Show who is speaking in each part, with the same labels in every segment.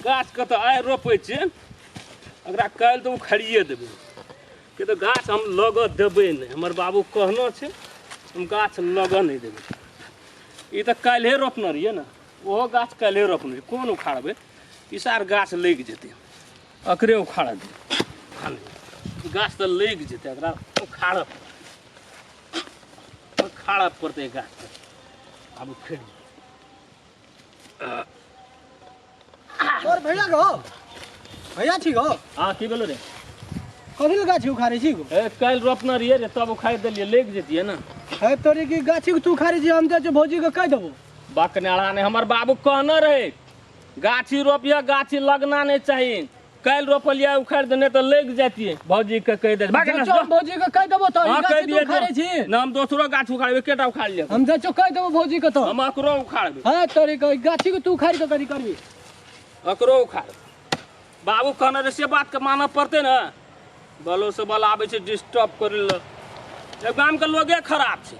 Speaker 1: गाछ के तो आइ रोपे छे अगरा काल तो उखाड़िए देबे कि तो गाछ हम लग देबे नहीं हमर बाबू कहना छे हम गाछ लग नहीं देबे। ई तो काल्हे रोपना रहिए ना ओहो गाछ काल्हे रोपने कौन उखाड़बे ई सार गाछ लग जेते अकरे उखाड़ दे गाछ तो लग जेते अगरा उखाड़ पड़ते गाछ अब उखेड़
Speaker 2: और भैया गो भैया छी गो
Speaker 1: हाँ की बोलो रे
Speaker 2: कभी गाछी उखाड़े छी गो
Speaker 1: ए कल रोपना रहिए रे तब उखाड़ देलिए लेग जेतिए ना
Speaker 2: है तोरी की गाछी के तू उखाड़े छी हम जे भौजी के कह देबो
Speaker 1: बकनाड़ा ने हमर बाबू कहना रहे गाछी रोपिया गाछी लगना नहीं चाहिए कल रोपलिया उखाड़ देने तो लेग जाती भौजी के कह दे
Speaker 2: भौजी के कह देबो तो
Speaker 1: हां कह दिए
Speaker 2: उखाड़े छी
Speaker 1: ना हम दोसरो गाछ उखाड़बे केटा उखाड़ लिया
Speaker 2: हम जे कह देबो भौजी के तो
Speaker 1: हम अकरो उखाड़बे
Speaker 2: हां तोरी के गाछी के तू उखाड़ के करी करबी
Speaker 1: अकरो उखाड़ बाबू कहना रे से बात के मानब पड़ते ना बलो से बल आवे छे डिस्टर्ब करे ल गाम के लोगे खराब छे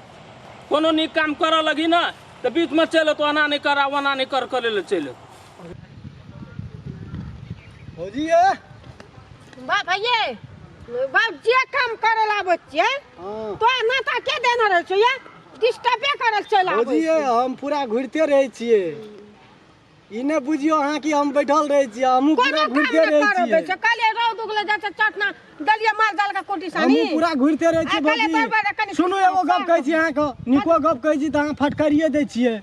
Speaker 1: कोनो नी काम करे लगी ना तो बीच में चलो तो अना नहीं करा वना नहीं कर करे ले चलो
Speaker 2: भौजी ए
Speaker 3: बा भैया बा जे काम करे लाबे छे तो ना ता के देना रह छे डिस्टर्ब करे चला
Speaker 2: भौजी ए हम पूरा घुरते रहे छिए इने बुझियो अहाँ कि हम बैठल रहे छिए हम पूरा घुरते रहे छिए
Speaker 3: काले रौद उगले जाते चटना दलिया मार डाल का कोटी सानी
Speaker 2: हम पूरा घुरते रहे छिए भौजी सुनो एगो गप कहै छी अहाँ के निको गप कहै छी त अहाँ फटकारिए दै छिए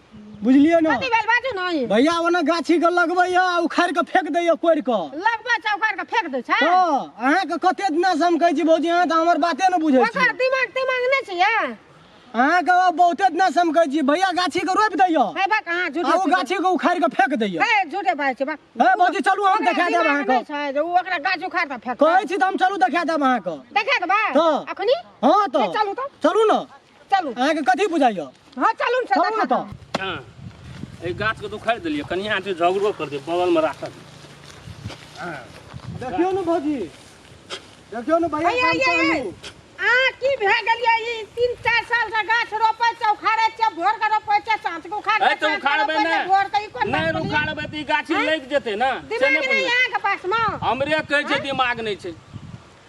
Speaker 2: बुझलिए ना
Speaker 3: कथि भेल बाजू नहीं
Speaker 2: भैया ओना गाछी के लगबै या उखाड़ के फेक दैया कोड़ के
Speaker 3: लगबा चौकार के फेक दे छै
Speaker 2: तो अहाँ के कते दिन से हम कहै छी भौजी अहाँ त हमर बाते न बुझै छी
Speaker 3: ओकर दिमाग नै छै या
Speaker 2: अहाँ के बहुते दिन से हम कहै छी भैया गाछी के रोप दैया
Speaker 3: हे बा कहां झूठे
Speaker 2: आ ओ गाछी के उखाड़ के फेक दैया
Speaker 3: हे झूठे बात छै बा
Speaker 2: हे भौजी चलू हम देखा देब अहाँ के
Speaker 3: छै ओ ओकरा गाछ उखाड़ के फेक
Speaker 2: कहै छी त हम चलू देखा देब अहाँ के
Speaker 3: देखा देबा
Speaker 2: तो
Speaker 3: अखनी
Speaker 2: हां तो
Speaker 3: चलू तो
Speaker 2: चलू न
Speaker 3: चलू
Speaker 2: अहाँ के कथि बुझाइया
Speaker 3: हां चलू से
Speaker 2: चलू न
Speaker 3: देखा
Speaker 2: तो
Speaker 1: हां ए गाछ के तो उखाड़ देलिए कनिया आटे झगड़ो कर दे बगल में राख हां
Speaker 2: देखियो न भौजी देखियो न भैया
Speaker 3: ये आ की भे गेलिए ई 3-4 साल से गाछ रोपै छै उखाड़े छै भोर के रोपै छै साँझ के उखाड़े
Speaker 1: ए तो उखाड़बे ना
Speaker 3: भोर के ई कोन
Speaker 1: नहीं उखाड़बे त ई गाछी लग जेते ना
Speaker 3: दिमाग नहीं यहाँ के पास में
Speaker 1: हमरे कहै छै दिमाग नहीं छै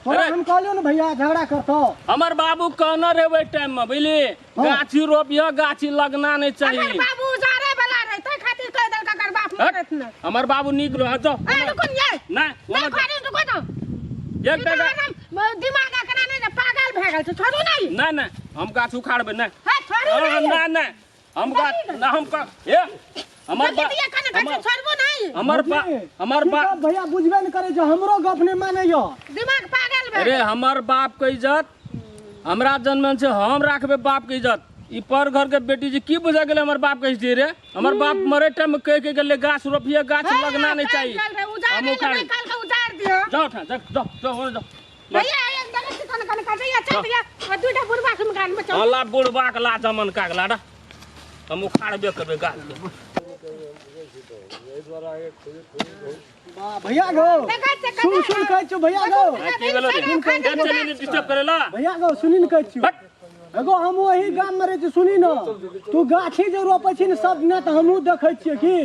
Speaker 2: अरे हम कहलियो न भैया झगड़ा करतो
Speaker 1: हमर बाबू कहना रहे ओइ टाइम में बुझली गाछी रोपिया गाछी लगना नहीं चाहिए
Speaker 3: अगर बाबू उजारे वाला रहे त खातिर कह देल का कर बाप मरत न
Speaker 1: हमर बाबू नीक रह जो
Speaker 3: ए रुकन ये
Speaker 1: ना
Speaker 3: ना खाली रुको तो
Speaker 1: एक टका
Speaker 3: दिमाग कना नहीं पागल भ गेल छै छोड़ू नहीं
Speaker 1: ना ना हम गाछ उखाड़बे ना
Speaker 3: है छोड़ू नहीं
Speaker 1: ना ना हम गाछ ना हम का ए हमर बा
Speaker 3: छोड़बो नहीं
Speaker 1: हमर बा
Speaker 2: भैया बुझबे न करे जो हमरो गप नहीं मानैयो
Speaker 3: दिमाग पागल भ
Speaker 1: अरे हमर बाप के इज्जत हमरा जन्म से हम राखबे बाप के इज्जत ई पर घर के बेटी जी की बुझा गेले हमर बाप कह दी रे हमर बाप मरे टाइम में कह के गेले गाछ रोपिए गाछ लगना नहीं चाहिए हम उखाड़
Speaker 3: कल का उतार दियो
Speaker 1: जाओ उठा जाओ जाओ जाओ
Speaker 3: भैया एक जगह से कन कन कर चल दिया और दूटा बुढ़वा के मकान में चल
Speaker 1: अल्लाह बुढ़बा के ला जमन का गला रा हम उखाड़बे करबे गाछ
Speaker 2: भैया गो सुन सुन कहै छी भैया गो
Speaker 1: की गेलो रे टेंशन डिस्टर्ब करेला
Speaker 2: भैया गो सुनी न कहै छी एगो हम वही गाम में रहे छी सुनी न तू गाछी जे रोपै छी न सब ने त हमहु देखै छियै की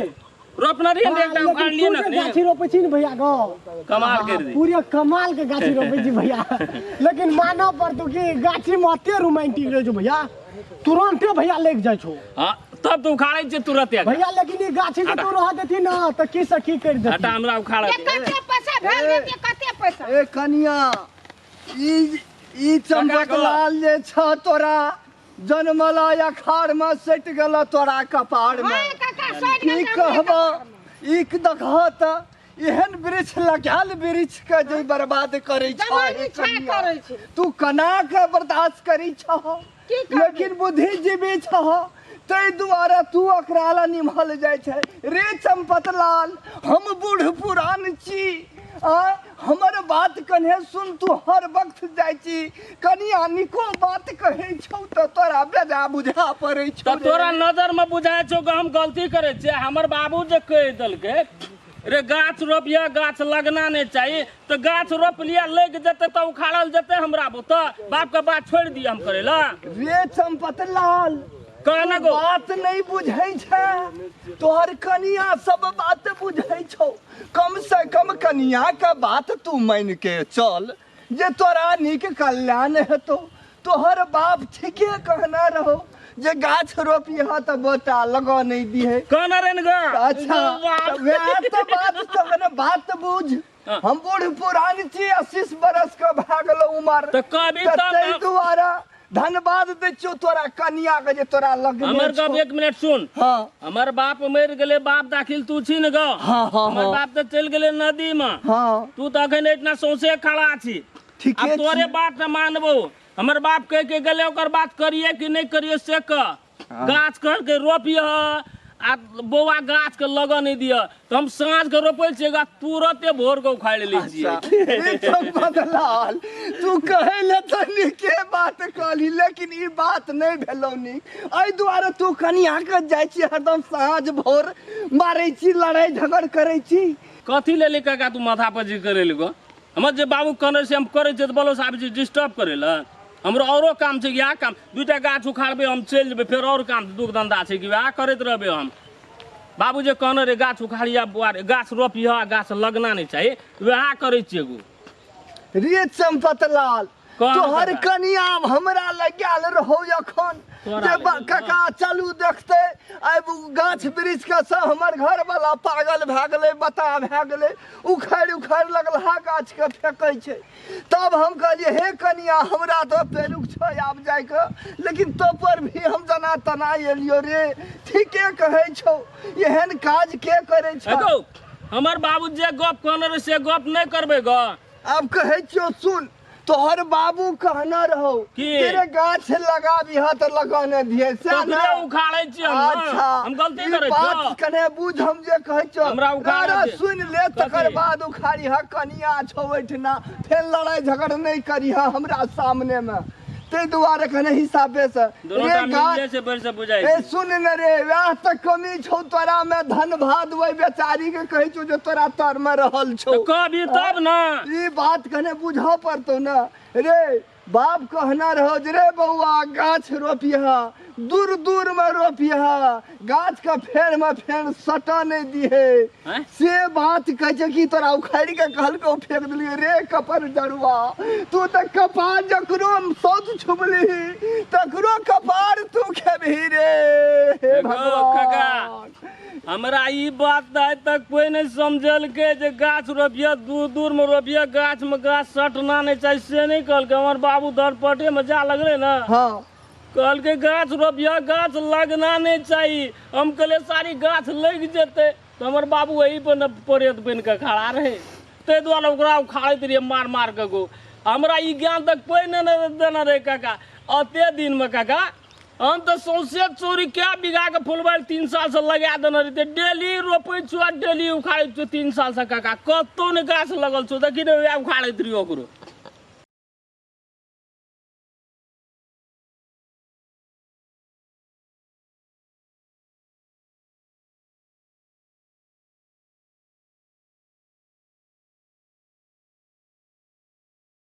Speaker 1: रोपना रे एकटा उखाड़ लिए ना
Speaker 2: गाछी रोपै छी न भैया गो
Speaker 1: कमाल कर दे
Speaker 2: पूरे कमाल के गाछी रोपै छी भैया लेकिन मानव पर तू की गाछी में अते रोमांटिक रहे छो भैया तुरंते भैया लेग जाय छो
Speaker 1: हां तब तू उखाड़ै छै तुरंत
Speaker 2: भैया लेकिन ई गाछी के तू रह देती न त की से की कर देती
Speaker 1: हटा हमरा उखाड़ दे
Speaker 3: कते पैसा भेल रे कते पैसा
Speaker 4: ए कनिया ई चंपकलाल जे छ तोरा जन्मला अखाड़ में सट गेल तोरा कपाड़ में की कहबो ई देखह त एहन वृक्ष लगाल वृक्ष के जे बर्बाद करे छ तू कना के बर्दाश्त करी छ लेकिन बुद्धिजीवी छ तै दुआरे तू अकराला निमहल जाय छै रे चंपतलाल हम बूढ़ पुरान छी हमर बात कन्हे सुन तू हर वक्त जाय छी कनिया निको बात कहै छौ त तोरा बेजा बुझा पड़ै छौ
Speaker 1: त तोरा नजर में बुझाय छौ कि हम गलती करे छै हमर बाबू जे कह देलकै रे गाछ रोपिया गाछ लगना नहीं चाहिए तो गाछ रोप लिया लग जते तो उखाड़ल जते हमरा तो बाप के बात छोड़ दिया हम करेला
Speaker 4: रे चंपतलाल
Speaker 1: कहना गो
Speaker 4: बात नहीं बुझै छै तोहर कनिया सब बात बुझै छौ कम से कम कनिया का बात तू मान के चल जे तोरा नीक कल्याण हेतौ तोहर बाप ठीके कहना रहो जे गाछ रोपिहा त बोटा लगा नहीं दिहे
Speaker 1: कहना रे गो
Speaker 4: अच्छा वह तो बात तहन बात बुझ हम बूढ़ पुरान छी 80 बरस का भए गेल उमर
Speaker 1: तो कभी
Speaker 4: तै
Speaker 1: तब
Speaker 4: दुआरा धन्यवाद दै छियौ तोरा कनिया के जे तोरा लगने
Speaker 1: हमर
Speaker 4: छौ।
Speaker 1: गप 1 मिनट सुन
Speaker 4: हाँ
Speaker 1: हमर बाप मर गेले बाप दाखिल तू छी न गो
Speaker 4: हाँ हाँ
Speaker 1: हमर
Speaker 4: हाँ
Speaker 1: बाप तो चल गेले नदी में
Speaker 4: हाँ
Speaker 1: तू तो अखन इतना सौसे खड़ा छी
Speaker 4: ठीके
Speaker 1: अब तोरे
Speaker 4: छी।
Speaker 1: बात न मानबो हमर बाप कह के गेले ओकर बात करिए कि नहीं करिए से कह गाछ कर के रोपिए आ बौआ गाछ के लगा नहीं दिया तो हम साँझ के रोपे छिए गाछ तुरंते भोर के उखाड़ लै छिए
Speaker 4: रे चंपतलाल तू कहे ले त नीके बात कहली लेकिन ई बात नहीं भेलौ नीक एहि दुआरे तू कनिया के जाइ छी हरदम साँझ भोर मारै छी लड़ाई झगड़ करै छी
Speaker 1: कथी ले ले काका तू माथा पर जी करे ले गो हमर जे बाबू कहने से हम करे छिए तो बोलो साहब जी डिस्टर्ब करे ला हमरो औरो काम छै कि काम दूटा गाछ उखाड़बे हम चल जेबे फिर और काम दुख धंधा छै कि वह करैत रहबे हम बाबू जे कहने रे गाछ उखाड़िया बुआर गाछ रोपिया गाछ लगना नहीं चाहिए वह करे छिए गो
Speaker 4: रे चंपतलाल
Speaker 1: कौन
Speaker 4: तोहर
Speaker 1: काका?
Speaker 4: कनिया हमरा लगाल रहो अखन
Speaker 1: तोरा
Speaker 4: जे
Speaker 1: लगाल
Speaker 4: काका चलू देखते आब गाछ वृक्ष के सब हमर घर वाला पागल भए गेलै बता भए गेलै उखाड़ उखाड़ लगलहा गाछ के फेंकै छै तब हम कहलिए हे कनिया हमरा तो पेरुक छ आब जाय के लेकिन तो पर भी हम जना तना एलियो रे ठीके कहै छौ एहन काज के करे छौ
Speaker 1: गो हमर बाबू जे गप कहने रे से गप नहीं करबे गो
Speaker 4: अब कहे छो सुन तोहर बाबू कहना रहो
Speaker 1: की?
Speaker 4: तेरे गाछ लगा बिहा त लगाने दिए से
Speaker 1: तो
Speaker 4: ना
Speaker 1: फिर उखाड़े छिए
Speaker 4: अच्छा
Speaker 1: हम गलती
Speaker 4: ई
Speaker 1: करे
Speaker 4: बात
Speaker 1: छो
Speaker 4: कने बुझ हम जे कहै छो
Speaker 1: हमरा उखाड़े
Speaker 4: अरे
Speaker 1: दे।
Speaker 4: सुन ले तकर
Speaker 1: कथी?
Speaker 4: बाद उखाड़ी ह कनिया छौ ओठना फेर लड़ाई झगड़ नहीं करी ह हमरा सामने में ते दुआरे कने हिसाबे से
Speaker 1: दोनों
Speaker 4: रे
Speaker 1: टा
Speaker 4: गाछ
Speaker 1: मिलले से बढ़ से बुझाई
Speaker 4: ए सुन न रे वह त कमी छौ तोरा में धन भाद वही बेचारी के कहै छौ जे तोरा तर में रहल छौ
Speaker 1: तो कभी तब ना
Speaker 4: ई बात कने बुझा पड़तो ना रे बाप कहना रहो जे रे बउआ गाछ रोपिहा दूर दूर में रोपिहा गाछ का फेर में फेर सटा नहीं दिहे
Speaker 1: हैं?
Speaker 4: से बात कहे छै कि तोरा उखाड़ी के कहल को फेंक दिलिए रे कपर जड़ुआ तू त कपार जकरो सौत छुबली तकरो कपार तू खेबही रे हे
Speaker 1: देखो,
Speaker 4: भगवान
Speaker 1: हमरा ई बात आज तक कोई नहीं समझल के जे गाछ रोपिया दूर दूर में रोपिया गाछ में गाछ सटना नहीं चाहिए से नहीं कहल के हमार बाबू दरपटे में जा लगले ना
Speaker 4: हाँ
Speaker 1: कहल के गाछ रोपिया गाछ लगना नहीं चाहिए हम कहले सारी गाछ लग जेते तो हमार बाबू वही पर न परेत बन के खड़ा रहे ते द्वारा ओकरा उखाड़ैत रहिए मार मार के गो हमरा ई ज्ञान तक कोई नहीं देना रहे काका अते दिन में काका हम तो सौंसे चोरी क्या बीघा के फुलबाड़ी 3 साल से लगा देने रही डेली रोपे छुआ डेली उखाड़े 3 साल से काका कतो ने गाछ लगल छो देखी ने उखाड़ैत रहियो ओकरो